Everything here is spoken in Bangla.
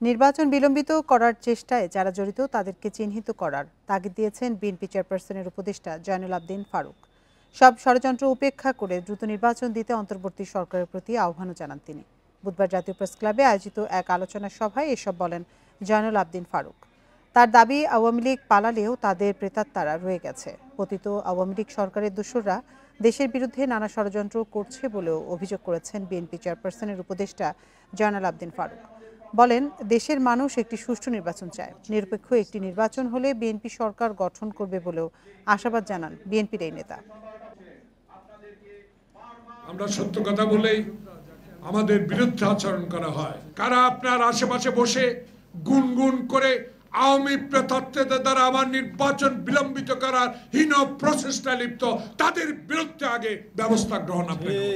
নির্বাচন বিলম্বিত করার চেষ্টায় যারা জড়িত তাদেরকে চিহ্নিত করার তাগিদ দিয়েছেন বিএনপি চেয়ারপারসনের উপদেষ্টা জয়নুল আবদিন ফারুক। সব ষড়যন্ত্র উপেক্ষা করে দ্রুত নির্বাচন দিতে অন্তর্বর্তী সরকারের প্রতি আহ্বানও জানান তিনি। বুধবার জাতীয় প্রেস ক্লাবে আয়োজিত এক আলোচনা সভায় এসব বলেন জয়নুল আবদিন ফারুক। তার দাবি, আওয়ামী লীগ পালালেও তাদের প্রেতাত্মারা রয়ে গেছে। পতিত আওয়ামী লীগ সরকারের দোসররা দেশের বিরুদ্ধে নানা ষড়যন্ত্র করছে বলেও অভিযোগ করেছেন বিএনপি চেয়ারপারসনের উপদেষ্টা জয়নুল আবদিন ফারুক। বলেন, দেশের মানুষ একটি সুষ্ঠু নির্বাচন চায়। নিরপেক্ষ একটি নির্বাচন হলে বিএনপি সরকার গঠন করবে বলেও আশাবাদ জানান বিএনপির এই নেতা। আমরা সত্য কথা বলেই আমাদের বিরুদ্ধে আচরণ করা হয়। কারা আপনার আশেপাশে বসে গুনগুন করে আওয়ামী প্রেতাত্মাদের দ্বারা আমার নির্বাচন বিলম্বিত করার হীন প্রচেষ্টা লিপ্ত, তাদের বিরুদ্ধে আগে ব্যবস্থা গ্রহণ আপনাকে